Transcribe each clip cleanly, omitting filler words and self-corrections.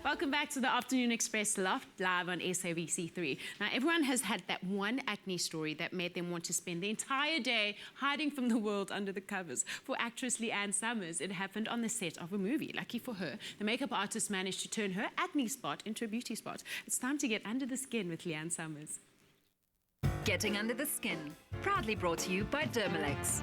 Welcome back to the Afternoon Express Loft, live on SABC3. Now, everyone has had that one acne story that made them want to spend the entire day hiding from the world under the covers. For actress Leanne Summers, it happened on the set of a movie. Lucky for her, the makeup artist managed to turn her acne spot into a beauty spot. It's time to get under the skin with Leanne Summers. Getting Under the Skin, proudly brought to you by Dermalex.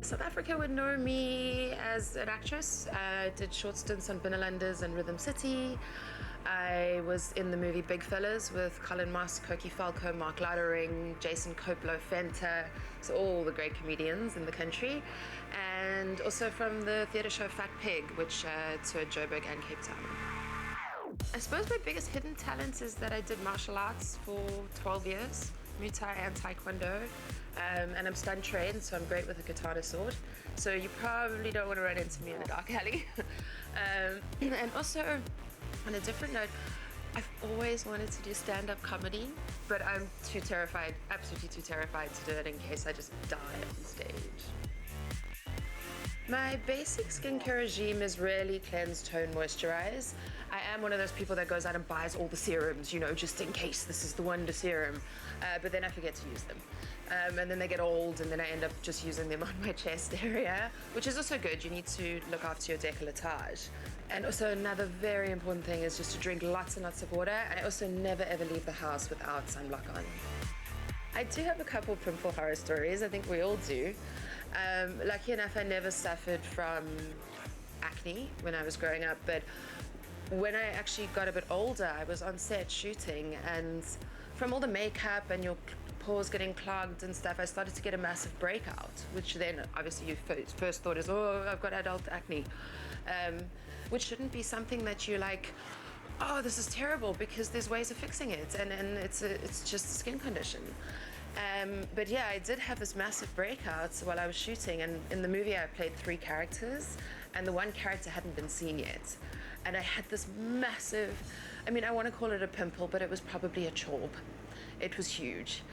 South Africa would know me as an actress. I did short stints on Binnenlanders and Rhythm City. I was in the movie Big Fellas with Colin Moss, Koki Falco, Mark Lottering, Jason Koplo, Fenta, so all the great comedians in the country. And also from the theatre show Fat Pig, which toured Joburg and Cape Town. I suppose my biggest hidden talent is that I did martial arts for 12 years, Muay Thai and Taekwondo. And I'm stunt trained, so I'm great with a katana sword. So you probably don't want to run into me in a dark alley. And also, on a different note, I've always wanted to do stand-up comedy, but I'm too terrified, absolutely too terrified to do it in case I just die on stage. My basic skincare regime is really cleanse, tone, moisturize. I am one of those people that goes out and buys all the serums, you know, just in case this is the wonder serum, but then I forget to use them. And then they get old, and then I end up just using them on my chest area, which is also good. You need to look after your décolletage. And also another very important thing is just to drink lots and lots of water. And I also never ever leave the house without sunblock on. I do have a couple pimple horror stories. I think we all do. Lucky enough, I never suffered from acne when I was growing up, but when I actually got a bit older, I was on set shooting, and from all the makeup and your pores getting clogged and stuff, I started to get a massive breakout, which then obviously you first thought is, oh, I've got adult acne, which shouldn't be something that you're like, oh, this is terrible, because there's ways of fixing it, and it's just a skin condition. But yeah, I did have this massive breakout while I was shooting, and in the movie I played 3 characters, and the one character hadn't been seen yet. And I had this massive, I mean, I want to call it a pimple, but it was probably a chorb. It was huge,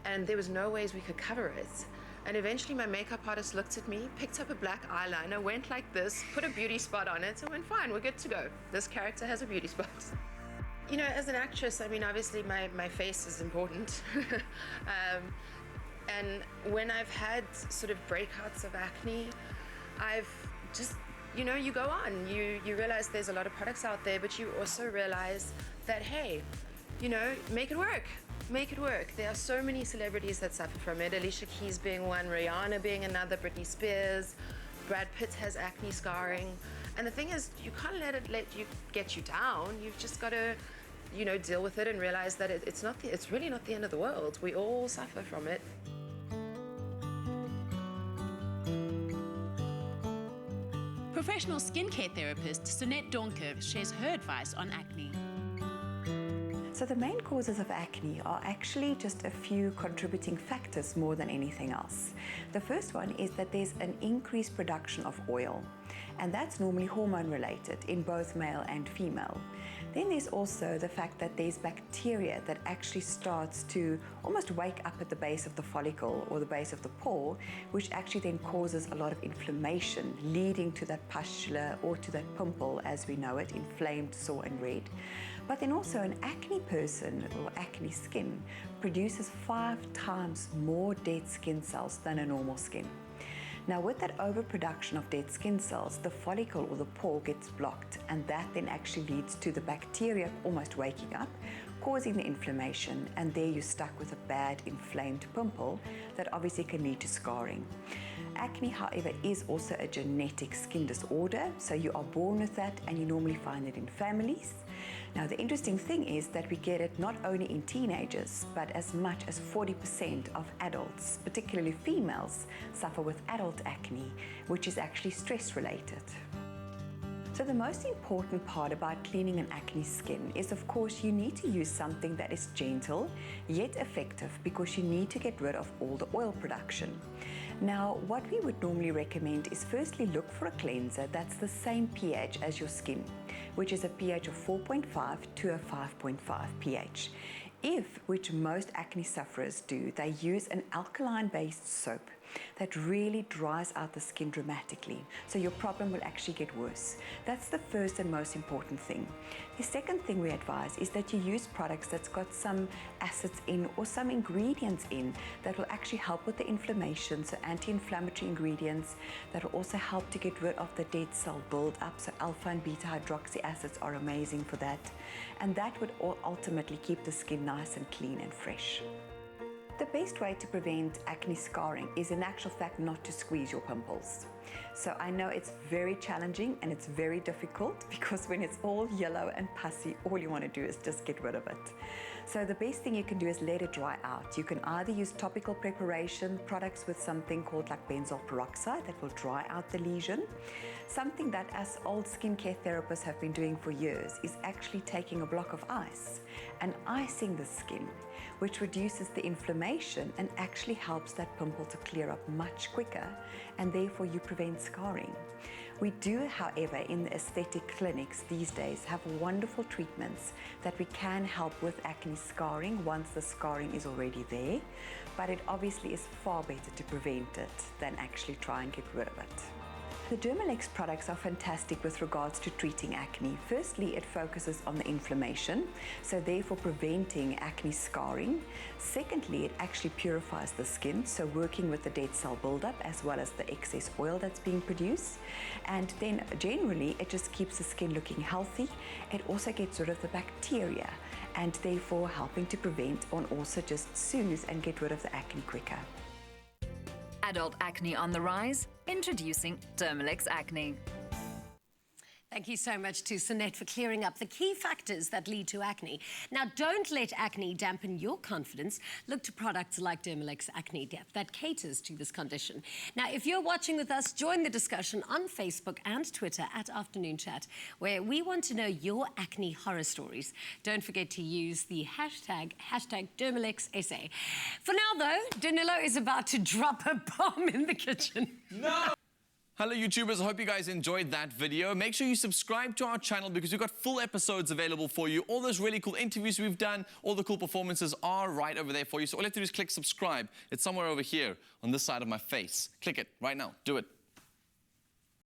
and there was no ways we could cover it. And eventually my makeup artist looked at me, picked up a black eyeliner, went like this, put a beauty spot on it, and went, fine, we're good to go. This character has a beauty spot. You know, as an actress, I mean, obviously my face is important. And when I've had sort of breakouts of acne, I've just, you know, you go on. You realize there's a lot of products out there, but you also realize that, hey, you know, make it work. Make it work. There are so many celebrities that suffer from it. Alicia Keys being one, Rihanna being another, Britney Spears, Brad Pitt has acne scarring. And the thing is, you can't let it get you down. You've just got to, you know, deal with it and realize that it's really not the end of the world. We all suffer from it. Professional skincare therapist Sonette Donker shares her advice on acne. So the main causes of acne are actually just a few contributing factors more than anything else. The first one is that there's an increased production of oil, and that's normally hormone related in both male and female. Then there's also the fact that there's bacteria that actually starts to almost wake up at the base of the follicle or the base of the pore, which actually then causes a lot of inflammation, leading to that pustula or to that pimple as we know it, inflamed, sore and red. But then also an acne person or acne skin produces 5 times more dead skin cells than a normal skin. Now, with that overproduction of dead skin cells, the follicle or the pore gets blocked, and that then actually leads to the bacteria almost waking up, causing the inflammation, and there you're stuck with a bad inflamed pimple that obviously can lead to scarring. Acne, however, is also a genetic skin disorder, so you are born with that, and you normally find it in families. Now, the interesting thing is that we get it not only in teenagers, but as much as 40% of adults, particularly females, suffer with adult acne, which is actually stress-related. So the most important part about cleaning an acne skin is, of course, you need to use something that is gentle yet effective, because you need to get rid of all the oil production. Now, what we would normally recommend is firstly look for a cleanser that's the same pH as your skin, which is a pH of 4.5 to a 5.5 pH. If, which most acne sufferers do, they use an alkaline-based soap, that really dries out the skin dramatically. So your problem will actually get worse. That's the first and most important thing. The second thing we advise is that you use products that's got some acids in or some ingredients in that will actually help with the inflammation, so anti-inflammatory ingredients that will also help to get rid of the dead cell build-up. So alpha and beta hydroxy acids are amazing for that. And that would ultimately keep the skin nice and clean and fresh. The best way to prevent acne scarring is in actual fact not to squeeze your pimples. So I know it's very challenging and it's very difficult because when it's all yellow and pussy, all you want to do is just get rid of it. So the best thing you can do is let it dry out. You can either use topical preparation products with something called like benzoyl peroxide that will dry out the lesion. Something that us old skincare therapists have been doing for years is actually taking a block of ice and icing the skin, which reduces the inflammation and actually helps that pimple to clear up much quicker, and therefore you prevent scarring. We do, however, in the aesthetic clinics these days have wonderful treatments that we can help with acne scarring once the scarring is already there, but it obviously is far better to prevent it than actually try and get rid of it. The Dermalex products are fantastic with regards to treating acne. Firstly, it focuses on the inflammation, so therefore preventing acne scarring. Secondly, it actually purifies the skin, so working with the dead cell buildup as well as the excess oil that's being produced. And then generally, it just keeps the skin looking healthy. It also gets rid of the bacteria and therefore helping to prevent and also just soothe and get rid of the acne quicker. Adult acne on the rise? Introducing Dermalex Acne. Thank you so much to Sunette for clearing up the key factors that lead to acne. Now, don't let acne dampen your confidence. Look to products like Dermalex Acne Depth that caters to this condition. Now, if you're watching with us, join the discussion on Facebook and Twitter at Afternoon Chat, where we want to know your acne horror stories. Don't forget to use the hashtag DermalexSA. For now, though, Danilo is about to drop a bomb in the kitchen. No! Hello YouTubers, I hope you guys enjoyed that video. Make sure you subscribe to our channel because we've got full episodes available for you. All those really cool interviews we've done, all the cool performances are right over there for you. So all you have to do is click subscribe. It's somewhere over here on this side of my face. Click it right now. Do it.